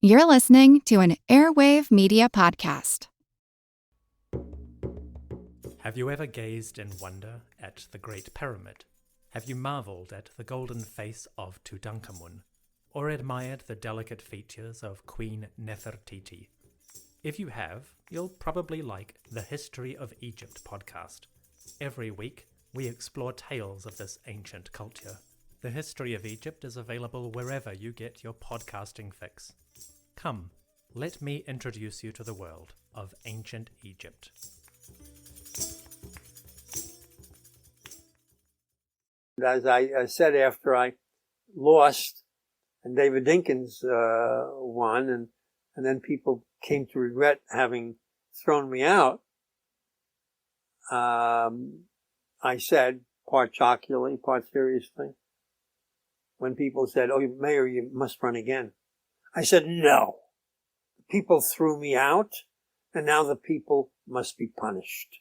You're listening to an Airwave Media Podcast. Have you ever gazed in wonder at the Great Pyramid? Have you marveled at the golden face of Tutankhamun? Or admired the delicate features of Queen Nefertiti? If you have, you'll probably like the History of Egypt podcast. Every week, we explore tales of this ancient culture. The History of Egypt is available wherever you get your podcasting fix. Come, let me introduce you to the world of ancient Egypt. As I said after I lost and David Dinkins won, and then people came to regret having thrown me out, I said, part jocularly, part seriously, when people said, "Oh, Mayor, you must run again," I said, "No. People threw me out, and now the people must be punished."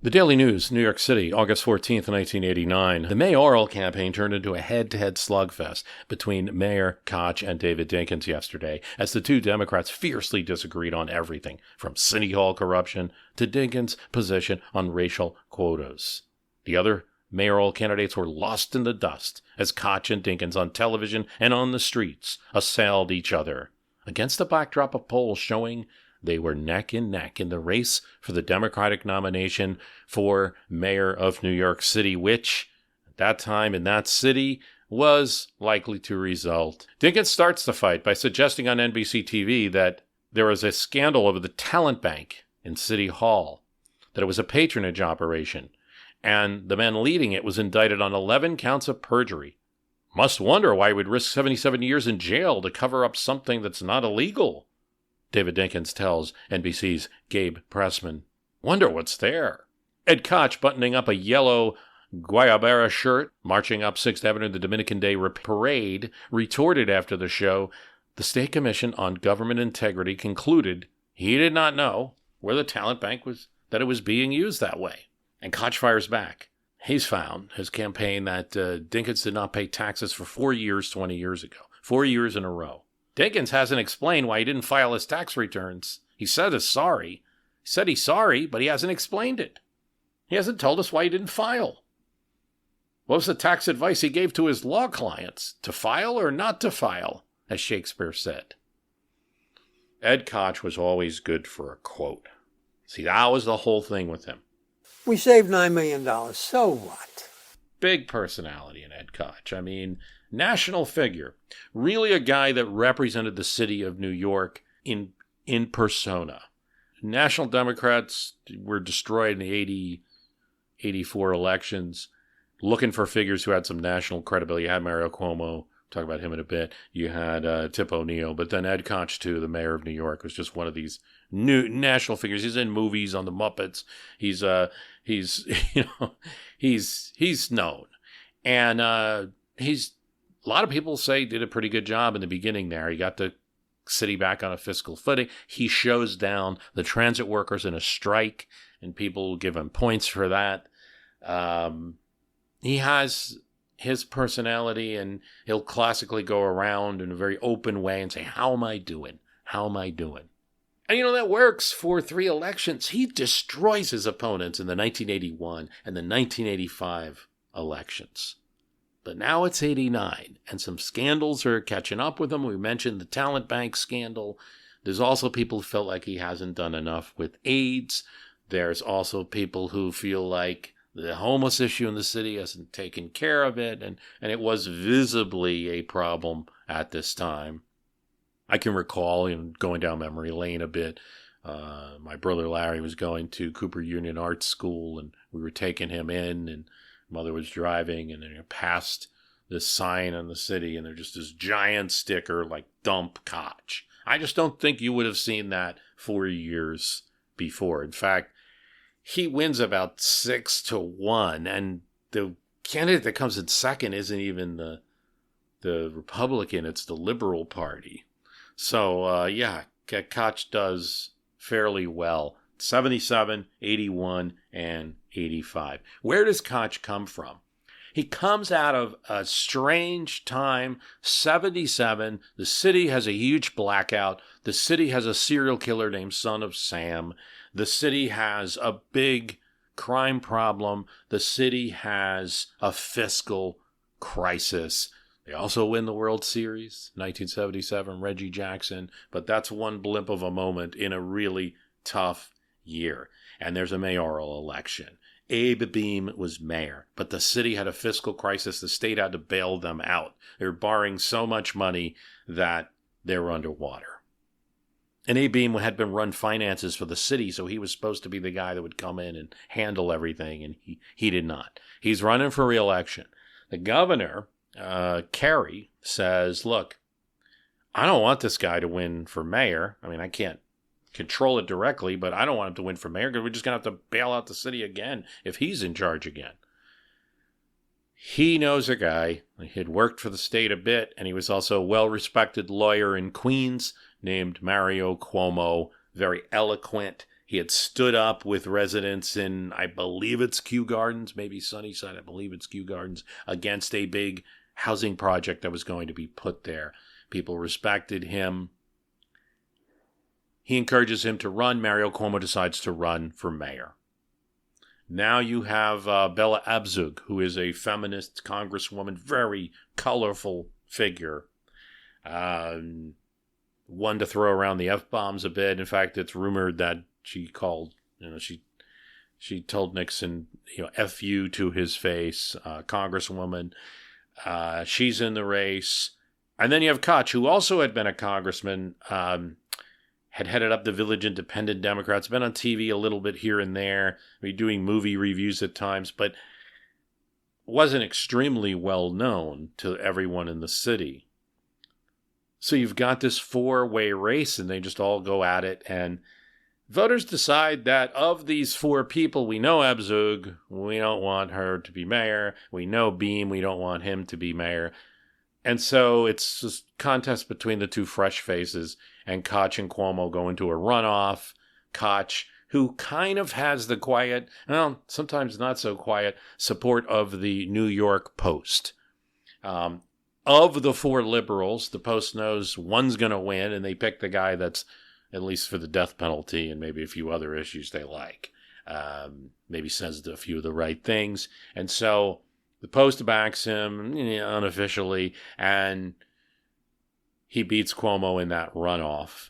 The Daily News, New York City, August 14th, 1989. The mayoral campaign turned into a head-to-head slugfest between Mayor Koch and David Dinkins yesterday, as the two Democrats fiercely disagreed on everything, from City Hall corruption to Dinkins' position on racial quotas. The other mayoral candidates were lost in the dust as Koch and Dinkins on television and on the streets assailed each other, against a backdrop of polls showing they were neck and neck in the race for the Democratic nomination for mayor of New York City, which, at that time in that city, was likely to result. Dinkins starts the fight by suggesting on NBC TV that there was a scandal over the talent bank in City Hall, that it was a patronage operation, and the man leading it was indicted on 11 counts of perjury. Must wonder why he would risk 77 years in jail to cover up something that's not illegal, David Dinkins tells NBC's Gabe Pressman. Wonder what's there. Ed Koch, buttoning up a yellow Guayabera shirt, marching up 6th Avenue in the Dominican Day Parade, retorted after the show, the State Commission on Government Integrity concluded he did not know where the talent bank was, that it was being used that way. And Koch fires back. He's found, his campaign, that Dinkins did not pay taxes for 4 years 20 years ago. 4 years in a row. Dinkins hasn't explained why he didn't file his tax returns. He said he's sorry. He said he's sorry, but he hasn't explained it. He hasn't told us why he didn't file. What was the tax advice he gave to his law clients? To file or not to file, as Shakespeare said. Ed Koch was always good for a quote. See, that was the whole thing with him. We saved $9 million. So what? Big personality in Ed Koch. I mean, national figure. Really a guy that represented the city of New York in persona. National Democrats were destroyed in the 84 elections, looking for figures who had some national credibility. You had Mario Cuomo, talk about him in a bit. You had Tip O'Neill, but then Ed Koch, too, the mayor of New York, was just one of these new national figures. He's in movies on the Muppets. He's known. And he's, a lot of people say, did a pretty good job in the beginning there. He got the city back on a fiscal footing. He shows down the transit workers in a strike, and people give him points for that. He has his personality, and he'll classically go around in a very open way and say, how am I doing? How am I doing? And, that works for 3 elections. He destroys his opponents in the 1981 and the 1985 elections. But now it's 89, and some scandals are catching up with him. We mentioned the talent bank scandal. There's also people who felt like he hasn't done enough with AIDS. There's also people who feel like the homeless issue in the city hasn't taken care of it, and it was visibly a problem at this time. I can recall, going down memory lane a bit, my brother Larry was going to Cooper Union Art School, and we were taking him in, and mother was driving, and then passed this sign on the city, and there's just this giant sticker like "Dump Koch." I just don't think you would have seen that 4 years before. In fact, he wins about 6-1, and the candidate that comes in second isn't even the Republican, it's the Liberal Party. So, Koch does fairly well. 77, 81, and 85. Where does Koch come from? He comes out of a strange time, 77. The city has a huge blackout. The city has a serial killer named Son of Sam. The city has a big crime problem. The city has a fiscal crisis. They also win the World Series, 1977, Reggie Jackson. But that's one blimp of a moment in a really tough year. And there's a mayoral election. Abe Beame was mayor, but the city had a fiscal crisis. The state had to bail them out. They were borrowing so much money that they were underwater. And Abe Beame had been run finances for the city, so he was supposed to be the guy that would come in and handle everything, and he did not. He's running for re-election. The governor, Kerry, says, look, I don't want this guy to win for mayor. I mean, I can't control it directly, but I don't want him to win for mayor because we're just going to have to bail out the city again if he's in charge again. He knows a guy. He had worked for the state a bit, and he was also a well-respected lawyer in Queens named Mario Cuomo, very eloquent. He had stood up with residents in, I believe it's Kew Gardens, maybe Sunnyside, I believe it's Kew Gardens, against a big housing project that was going to be put there. People respected him. He encourages him to run. Mario Cuomo decides to run for mayor. Now you have Bella Abzug, who is a feminist congresswoman, very colorful figure. One to throw around the F-bombs a bit. In fact, it's rumored that she called, she told Nixon, F you to his face, congresswoman. She's in the race. And then you have Koch, who also had been a congressman, had headed up the Village Independent Democrats, been on TV a little bit here and there, doing movie reviews at times, but wasn't extremely well known to everyone in the city. So you've got this four-way race, and they just all go at it, and voters decide that of these four people, we know Abzug, we don't want her to be mayor, we know Beame, we don't want him to be mayor. And so it's this contest between the two fresh faces, and Koch and Cuomo go into a runoff. Koch, who kind of has the quiet, well, sometimes not so quiet, support of the New York Post. Of the four liberals, the Post knows one's going to win, and they pick the guy that's, at least for the death penalty and maybe a few other issues they like. Maybe says a few of the right things. And so the Post backs him unofficially, and he beats Cuomo in that runoff.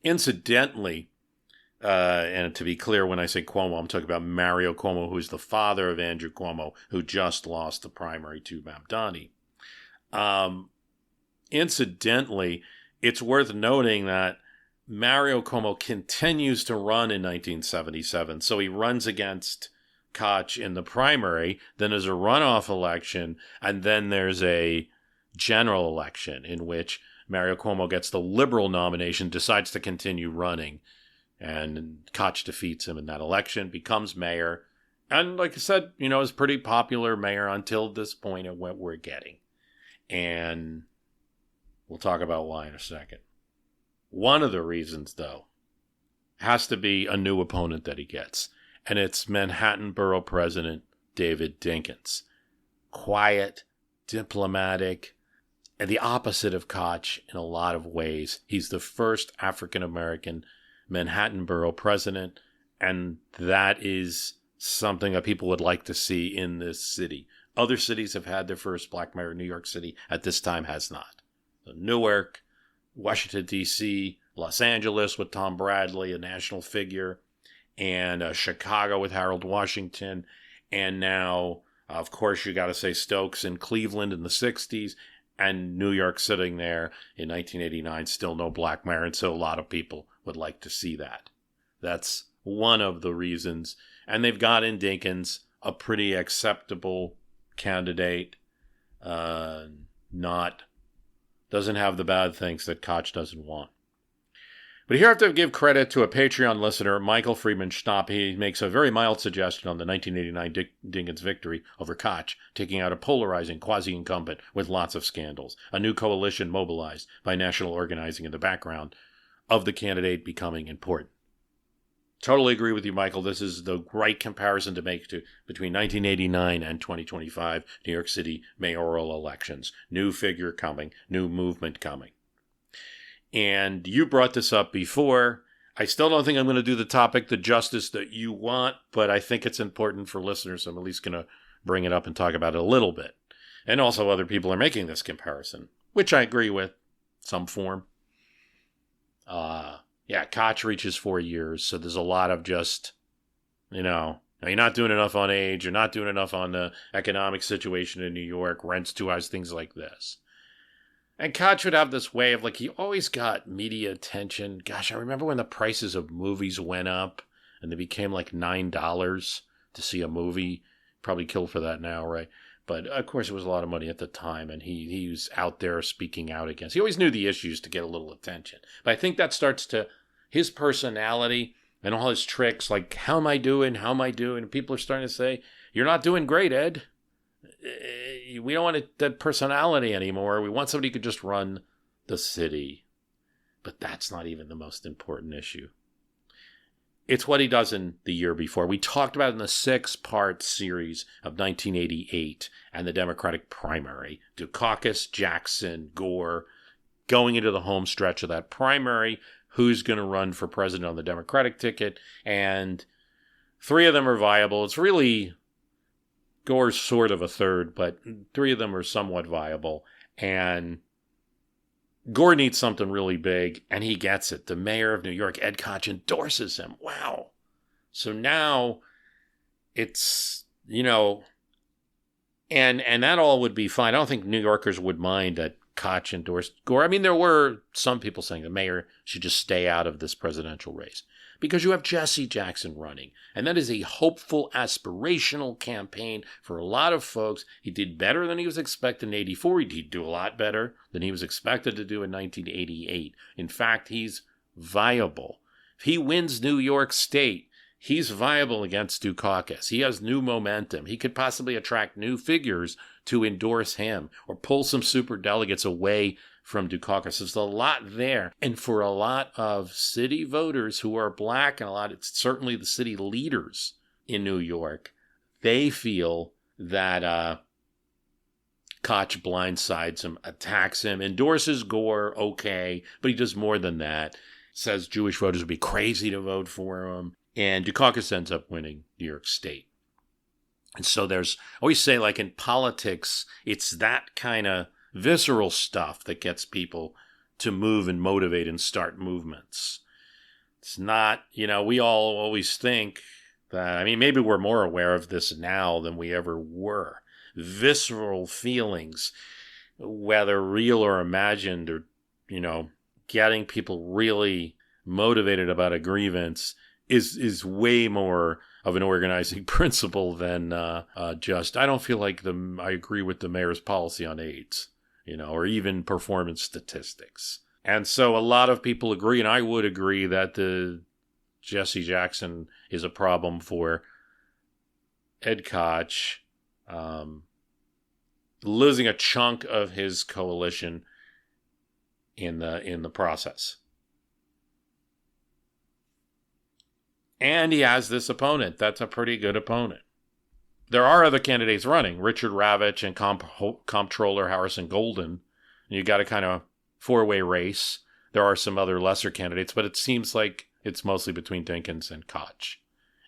Incidentally, and to be clear, when I say Cuomo, I'm talking about Mario Cuomo, who's the father of Andrew Cuomo, who just lost the primary to Mamdani. Incidentally, it's worth noting that Mario Cuomo continues to run in 1977. So he runs against Koch in the primary, then there's a runoff election, and then there's a general election in which Mario Cuomo gets the liberal nomination, decides to continue running, and Koch defeats him in that election, becomes mayor, and like I said, is a pretty popular mayor until this point of what we're getting. And we'll talk about why in a second. One of the reasons, though, has to be a new opponent that he gets, and it's Manhattan Borough President David Dinkins. Quiet, diplomatic, and the opposite of Koch in a lot of ways. He's the first African-American Manhattan Borough President, and that is something that people would like to see in this city. Other cities have had their first black mayor. New York City at this time has not. So Newark, Washington, D.C., Los Angeles with Tom Bradley, a national figure, and Chicago with Harold Washington, and now, of course, you got to say Stokes in Cleveland in the 60s, and New York sitting there in 1989, still no black mayor, and so a lot of people would like to see that. That's one of the reasons. And they've got in Dinkins a pretty acceptable candidate, doesn't have the bad things that Koch doesn't want. But here I have to give credit to a Patreon listener, Michael Friedman Schnapp. He makes a very mild suggestion on the 1989 Dinkins victory over Koch, taking out a polarizing quasi-incumbent with lots of scandals. A new coalition mobilized by national organizing in the background of the candidate becoming important. Totally agree with you, Michael. This is the right comparison to make between 1989 and 2025 New York City mayoral elections. New figure coming, new movement coming. And you brought this up before. I still don't think I'm going to do the topic, the justice that you want, but I think it's important for listeners. So I'm at least going to bring it up and talk about it a little bit. And also other people are making this comparison, which I agree with, some form. Koch reaches 4 years, so there's a lot of just, you're not doing enough on age, you're not doing enough on the economic situation in New York, rent's too high, things like this. And Koch would have this way of, he always got media attention. Gosh, I remember when the prices of movies went up, and they became $9 to see a movie. Probably killed for that now, right? But, of course, it was a lot of money at the time, and he was out there speaking out against. He always knew the issues to get a little attention. But I think that starts to, his personality and all his tricks, how am I doing? And people are starting to say, you're not doing great, Ed. We don't want that personality anymore. We want somebody who could just run the city. But that's not even the most important issue. It's what he does in the year before. We talked about it in the 6-part series of 1988 and the Democratic primary. Dukakis, Jackson, Gore, going into the home stretch of that primary. Who's going to run for president on the Democratic ticket? And 3 of them are viable. It's really Gore's sort of a third, but 3 of them are somewhat viable. And Gore needs something really big, and he gets it. The mayor of New York, Ed Koch, endorses him. Wow. So now it's, and that all would be fine. I don't think New Yorkers would mind that Koch endorsed Gore. I mean, there were some people saying the mayor should just stay out of this presidential race because you have Jesse Jackson running. And that is a hopeful, aspirational campaign for a lot of folks. He did better than he was expected in 84. He did do a lot better than he was expected to do in 1988. In fact, he's viable. If he wins New York State, he's viable against Dukakis. He has new momentum. He could possibly attract new figures to endorse him or pull some super delegates away from Dukakis. There's a lot there. And for a lot of city voters who are black, and certainly the city leaders in New York, they feel that Koch blindsides him, attacks him, endorses Gore, okay, but he does more than that. Says Jewish voters would be crazy to vote for him. And Dukakis ends up winning New York State. And so I always say, in politics, it's that kind of visceral stuff that gets people to move and motivate and start movements. It's not, we all always think that, maybe we're more aware of this now than we ever were. Visceral feelings, whether real or imagined, or, getting people really motivated about a grievance is way more of an organizing principle than just, I don't feel like I agree with the mayor's policy on AIDS, or even performance statistics. And so a lot of people agree, and I would agree, that the Jesse Jackson is a problem for Ed Koch, losing a chunk of his coalition in the process. And he has this opponent. That's a pretty good opponent. There are other candidates running. Richard Ravitch and Comptroller Harrison Golden. You got a kind of 4-way race. There are some other lesser candidates, but it seems like it's mostly between Dinkins and Koch.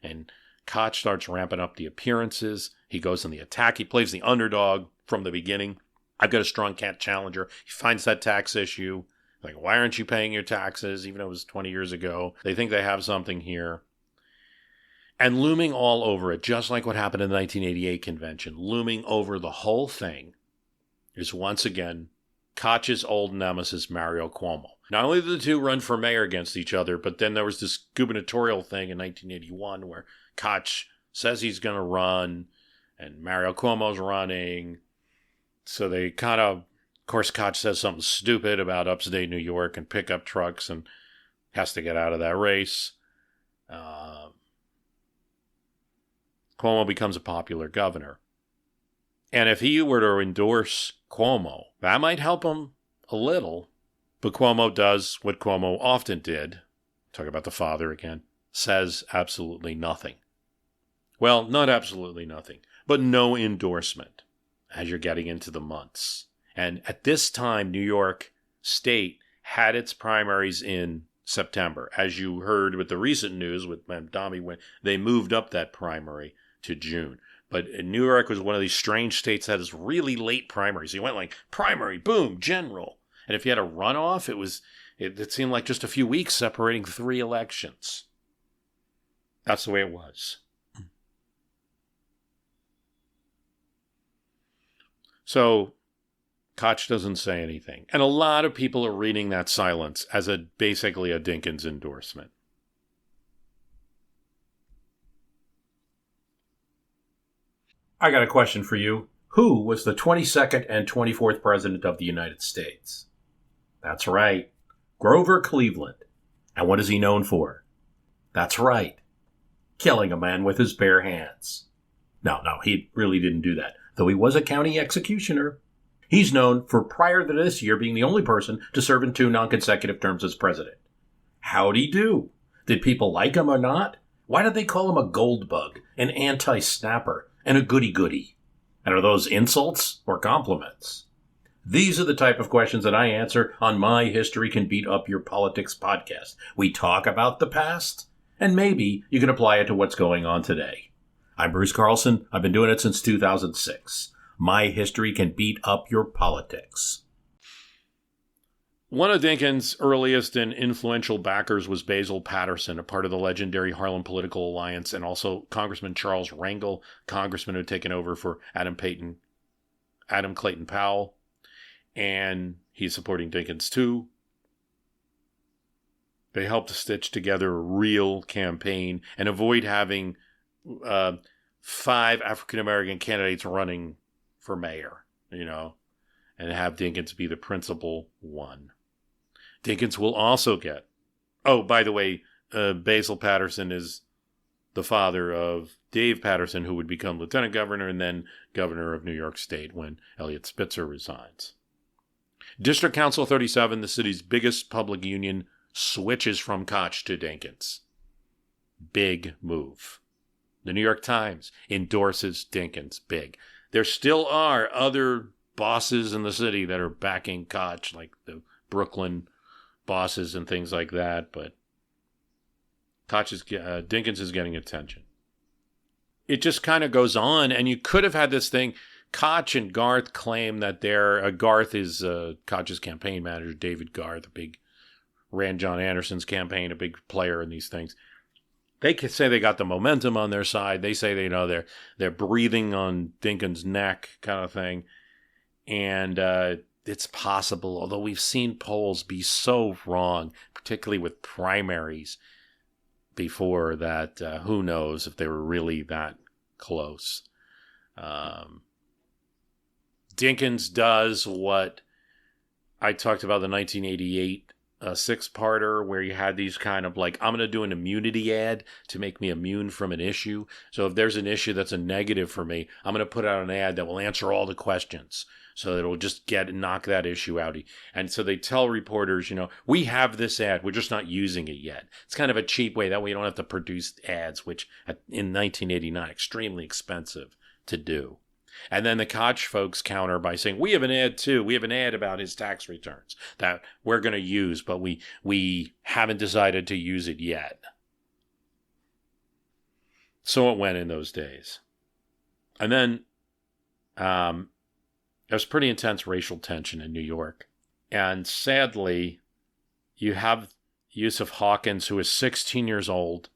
And Koch starts ramping up the appearances. He goes in the attack. He plays the underdog from the beginning. I've got a strong cat challenger. He finds that tax issue. Why aren't you paying your taxes? Even though it was 20 years ago. They think they have something here. And looming all over it, just like what happened in the 1988 convention, looming over the whole thing is once again Koch's old nemesis, Mario Cuomo. Not only did the two run for mayor against each other, but then there was this gubernatorial thing in 1981 where Koch says he's going to run and Mario Cuomo's running. So they kind of course, Koch says something stupid about upstate New York and pickup trucks, and has to get out of that race. Cuomo becomes a popular governor. And if he were to endorse Cuomo, that might help him a little. But Cuomo does what Cuomo often did. Talk about the father again. Says absolutely nothing. Well, not absolutely nothing, but no endorsement as you're getting into the months. And at this time, New York State had its primaries in September. As you heard with the recent news with Mamdani, when they moved up that primary to June. But New York was one of these strange states that has really late primaries. You went like primary, boom, general. And if you had a runoff, it seemed like just a few weeks separating 3 elections. That's the way it was. So Koch doesn't say anything. And a lot of people are reading that silence as basically a Dinkins endorsement. I got a question for you. Who was the 22nd and 24th President of the United States? That's right. Grover Cleveland. And what is he known for? That's right. Killing a man with his bare hands. No, he really didn't do that, though he was a county executioner. He's known for, prior to this year, being the only person to serve in 2 non-consecutive terms as president. How'd he do? Did people like him or not? Why did they call him a gold bug, an anti-snapper, and a goody-goody? And are those insults or compliments? These are the type of questions that I answer on My History Can Beat Up Your Politics podcast. We talk about the past, and maybe you can apply it to what's going on today. I'm Bruce Carlson. I've been doing it since 2006. My History Can Beat Up Your Politics. One of Dinkins' earliest and influential backers was Basil Patterson, a part of the legendary Harlem Political Alliance, and also Congressman Charles Rangel, congressman who had taken over for Adam Clayton Powell. And he's supporting Dinkins too. They helped to stitch together a real campaign and avoid having 5 African-American candidates running for mayor, and have Dinkins be the principal one. Dinkins will also get, by the way, Basil Patterson is the father of Dave Patterson, who would become lieutenant governor and then governor of New York State when Eliot Spitzer resigns. District Council 37, the city's biggest public union, switches from Koch to Dinkins. Big move. The New York Times endorses Dinkins. Big. There still are other bosses in the city that are backing Koch, like the Brooklyn bosses and things like that, but Dinkins is getting attention. It just kind of goes on, and you could have had this thing. Koch and Garth claim that Garth is Koch's campaign manager, David Garth, ran John Anderson's campaign, a big player in these things. They could say they got the momentum on their side. They say they're breathing on Dinkins' neck, kind of thing, and it's possible. Although we've seen polls be so wrong, particularly with primaries before, that who knows if they were really that close. Dinkins does what I talked about, the 1988 six-parter, where you had these kind of like, I'm going to do an immunity ad to make me immune from an issue. So if there's an issue that's a negative for me, I'm going to put out an ad that will answer all the questions. So it'll just knock that issue out. And so they tell reporters, we have this ad, we're just not using it yet. It's kind of a cheap way. That way you don't have to produce ads, which in 1989, extremely expensive to do. And then the Koch folks counter by saying, we have an ad too. We have an ad about his tax returns that we're going to use, but we haven't decided to use it yet. So it went in those days. And then there was pretty intense racial tension in New York. And sadly, you have Yusuf Hawkins, who is 16 years old.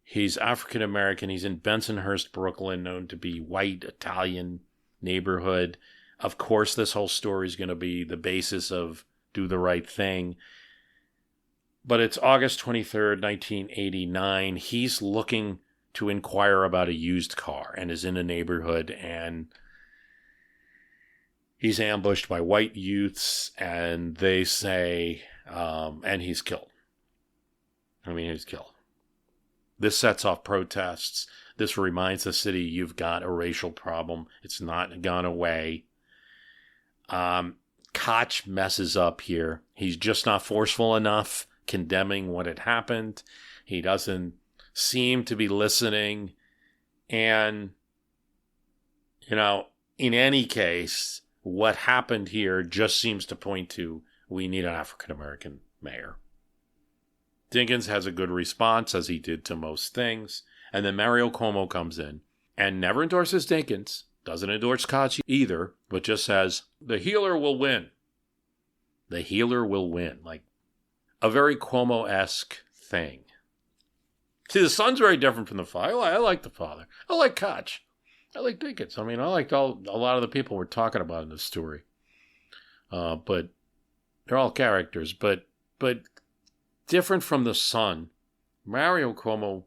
He's African-American. He's in Bensonhurst, Brooklyn, known to be white, Italian neighborhood. Of course, this whole story is going to be the basis of Do the Right Thing. But it's August 23rd, 1989. He's looking to inquire about a used car and is in a neighborhood, and he's ambushed by white youths, and they say, and he's killed. I mean, he was killed. This sets off protests. This reminds the city you've got a racial problem. It's not gone away. Koch messes up here. He's just not forceful enough condemning what had happened. He doesn't seem to be listening. And, in any case, what happened here just seems to point to we need an African-American mayor. Dinkins has a good response, as he did to most things. And then Mario Cuomo comes in and never endorses Dinkins, doesn't endorse Koch either, but just says, the healer will win. The healer will win. Like a very Cuomo-esque thing. See, the son's very different from the father. I like the father. I like Koch. I like Dinkins. I mean, I liked a lot of the people we're talking about in this story. But they're all characters. But different from the son, Mario Cuomo,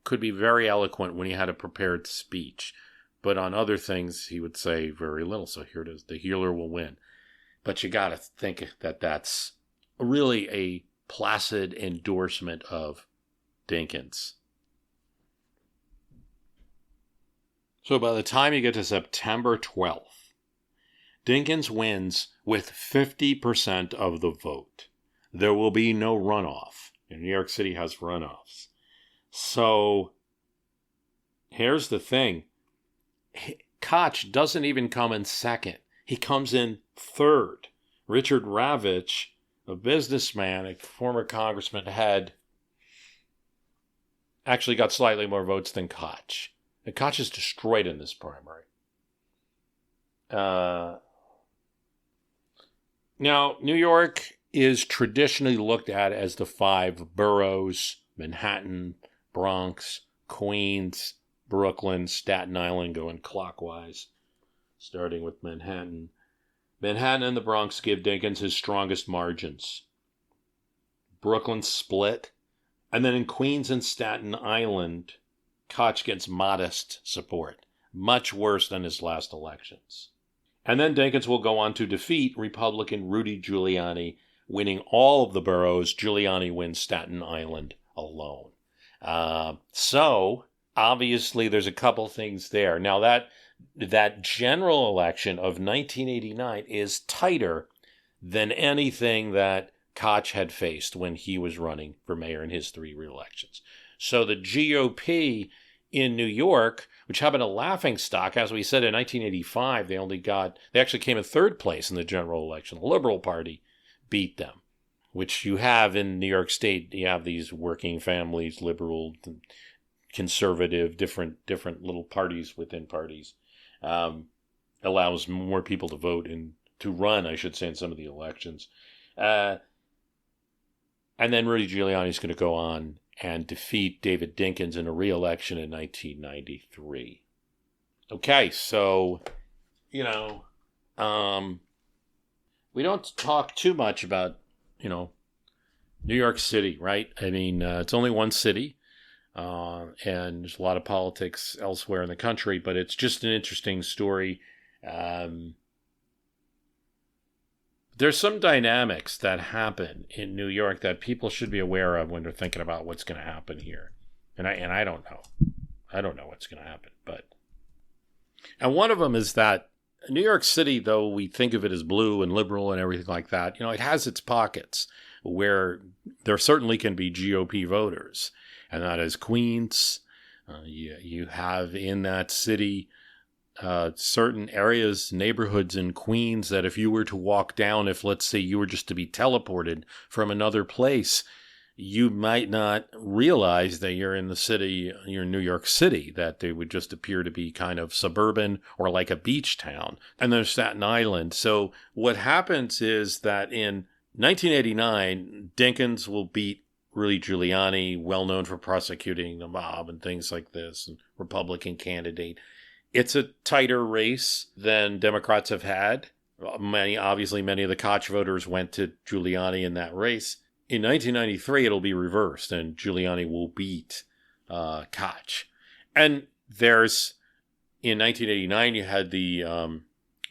could be very eloquent when he had a prepared speech. But on other things, he would say very little. So here it is. The healer will win. But you got to think that that's really a placid endorsement of Dinkins. So by the time you get to September 12th, Dinkins wins with 50% of the vote. There will be no runoff. And New York City has runoffs. So here's the thing. Koch doesn't even come in second. He comes in third. Richard Ravitch, a businessman, a former congressman, had actually got slightly more votes than Koch. And Koch is destroyed in this primary. Now, New York is traditionally looked at as the 5 boroughs: Manhattan, Bronx, Queens, Brooklyn, Staten Island, going clockwise, starting with Manhattan. Manhattan and the Bronx give Dinkins his strongest margins. Brooklyn split. And then in Queens and Staten Island, Koch gets modest support, much worse than his last elections. And then Dinkins will go on to defeat Republican Rudy Giuliani, winning all of the boroughs. Giuliani wins Staten Island alone. So, obviously, there's a couple things there. Now, that general election of 1989 is tighter than anything that Koch had faced when he was running for mayor in his 3 re-elections. So the GOP in New York, which had been a laughingstock, as we said in 1985, they actually came in 3rd place in the general election. The Liberal Party beat them, which you have in New York State. You have these working families, liberal, conservative, different little parties within parties. Allows more people to vote and to run, I should say, in some of the elections. And then Rudy Giuliani is going to go on and defeat David Dinkins in a re-election in 1993. Okay, so, we don't talk too much about, New York City, right? I mean, it's only one city, and there's a lot of politics elsewhere in the country, but it's just an interesting story. There's some dynamics that happen in New York that people should be aware of when they're thinking about what's going to happen here. And I don't know. I don't know what's going to happen. And one of them is that New York City, though we think of it as blue and liberal and everything like that, it has its pockets where there certainly can be GOP voters. And that is Queens. You have in that city certain areas, neighborhoods in Queens that if you were to walk down, if let's say you were just to be teleported from another place, you might not realize that you're in the city, you're in New York City, that they would just appear to be kind of suburban or like a beach town. And there's Staten Island. So what happens is that in 1989, Dinkins will beat Rudy Giuliani, well known for prosecuting the mob and things like this, and Republican candidate. It's a tighter race than Democrats have had. Many of the Koch voters went to Giuliani in that race. In 1993, it'll be reversed, and Giuliani will beat Koch. And in 1989, you had the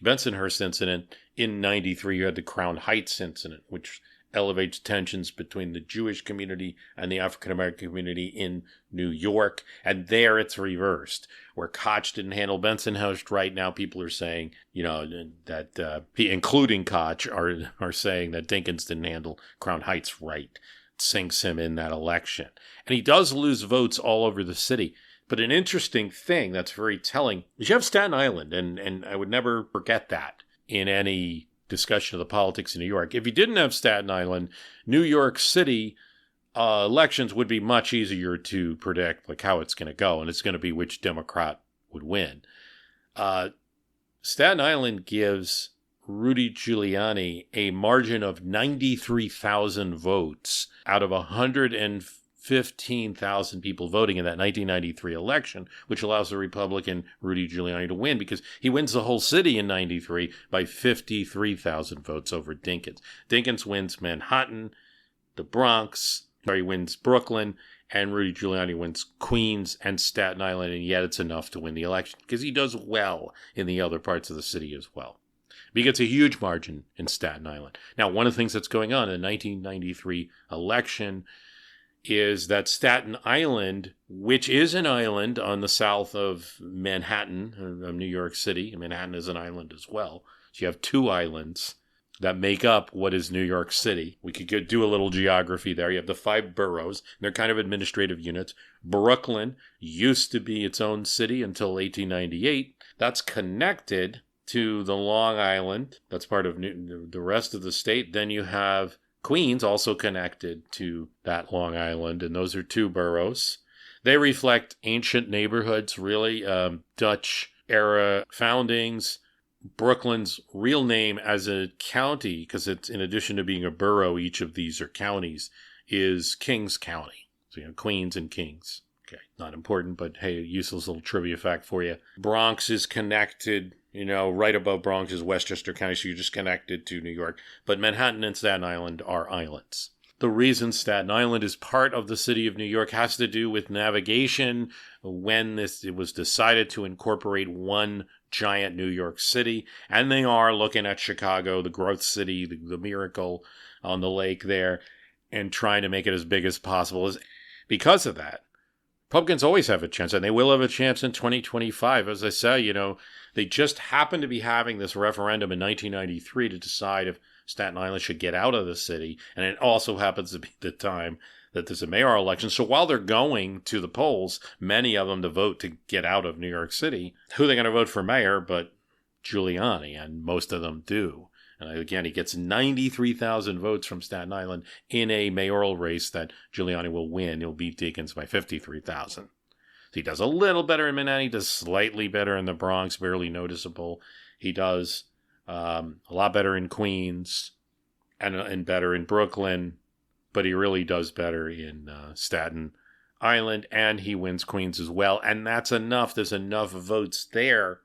Bensonhurst incident. In 93, you had the Crown Heights incident, which elevates tensions between the Jewish community and the African American community in New York. And there it's reversed. Where Koch didn't handle Bensonhurst right, now people are saying, that including Koch, are saying that Dinkins didn't handle Crown Heights right. It sinks him in that election. And he does lose votes all over the city. But an interesting thing that's very telling is you have Staten Island, and I would never forget that in any discussion of the politics in New York. If you didn't have Staten Island, New York City elections would be much easier to predict, like how it's going to go, and it's going to be which Democrat would win. Staten Island gives Rudy Giuliani a margin of 93,000 votes out of 115,000 people voting in that 1993 election, which allows the Republican Rudy Giuliani to win because he wins the whole city in 93 by 53,000 votes over Dinkins. Dinkins wins Manhattan, the Bronx, he wins Brooklyn, and Rudy Giuliani wins Queens and Staten Island, and yet it's enough to win the election because he does well in the other parts of the city as well. But he gets a huge margin in Staten Island. Now, one of the things that's going on in the 1993 election is that Staten Island, which is an island on the south of Manhattan, of New York City, and Manhattan is an island as well. So you have two islands that make up what is New York City. We could do a little geography there. You have the 5 boroughs. They're kind of administrative units. Brooklyn used to be its own city until 1898. That's connected to the Long Island. That's part of the rest of the state. Then you have Queens, also connected to that Long Island, and those are 2 boroughs. They reflect ancient neighborhoods, really, Dutch-era foundings. Brooklyn's real name as a county, because it's in addition to being a borough, each of these are counties, is Kings County. So you have Queens and Kings. Okay, not important, but hey, a useless little trivia fact for you. Bronx is connected, right above Bronx is Westchester County, so you're just connected to New York. But Manhattan and Staten Island are islands. The reason Staten Island is part of the city of New York has to do with navigation. When it was decided to incorporate one giant New York City, and they are looking at Chicago, the growth city, the miracle on the lake there, and trying to make it as big as possible. Because of that, Republicans always have a chance, and they will have a chance in 2025. As I say, they just happened to be having this referendum in 1993 to decide if Staten Island should get out of the city, and it also happens to be the time that there's a mayoral election. So while they're going to the polls, many of them to vote to get out of New York City, who are they going to vote for mayor but Giuliani? And most of them do. And again, he gets 93,000 votes from Staten Island in a mayoral race that Giuliani will win. He'll beat Dinkins by 53,000. So he does a little better in Manhattan. He does slightly better in the Bronx, barely noticeable. He does a lot better in Queens and better in Brooklyn. But he really does better in Staten Island, and he wins Queens as well. And that's enough. There's enough votes there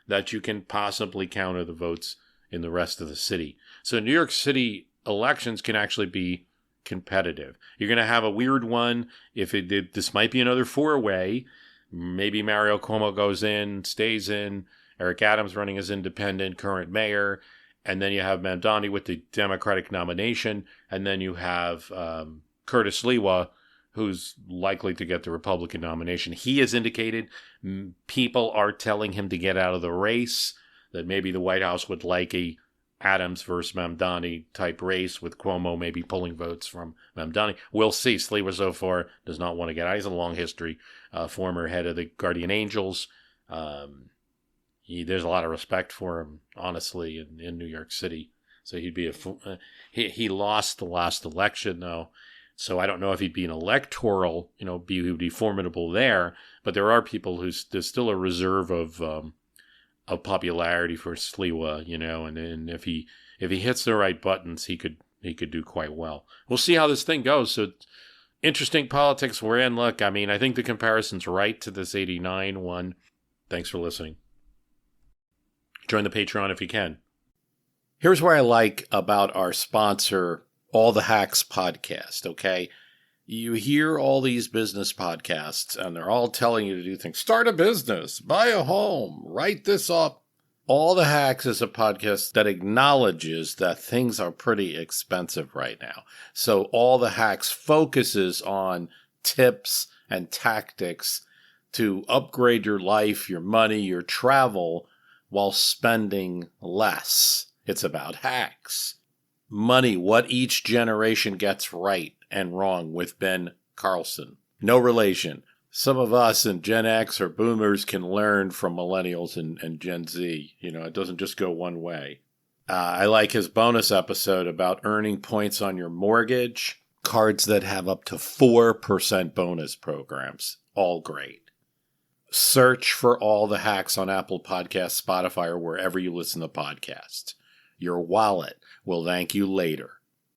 that you can possibly counter the votes in the rest of the city. So New York City elections can actually be competitive. You're going to have a weird one. This might be another 4-way. Maybe Mario Cuomo goes in, stays in. Eric Adams running as independent, current mayor. And then you have Mamdani with the Democratic nomination. And then you have Curtis Lewa, who's likely to get the Republican nomination. He has indicated people are telling him to get out of the race, that maybe the White House would like a Adams versus Mamdani type race with Cuomo maybe pulling votes from Mamdani. We'll see. Sliwa so far does not want to get out. He has a long history, former head of the Guardian Angels. There's a lot of respect for him, honestly, in New York City. So he'd be he lost the last election, though. So I don't know if he'd be an electoral, he would be formidable there. But there are people there's still a reserve of popularity for Sliwa, and if he hits the right buttons, he could do quite well. We'll see how this thing goes. So interesting politics we're in. Look, I think the comparison's right to this 89 one. Thanks for listening. Join the Patreon if you can. Here's what I like about our sponsor, All the Hacks podcast, okay? You hear all these business podcasts, and they're all telling you to do things. Start a business, buy a home, write this up. All the Hacks is a podcast that acknowledges that things are pretty expensive right now. So All the Hacks focuses on tips and tactics to upgrade your life, your money, your travel while spending less. It's about hacks. Money, what each generation gets right and wrong with Ben Carlson. No relation. Some of us in Gen X or boomers can learn from millennials and Gen Z. It doesn't just go one way. I like his bonus episode about earning points on your mortgage, cards that have up to 4% bonus programs. All great. Search for All the Hacks on Apple Podcasts, Spotify, or wherever you listen to podcasts. Your wallet will thank you later.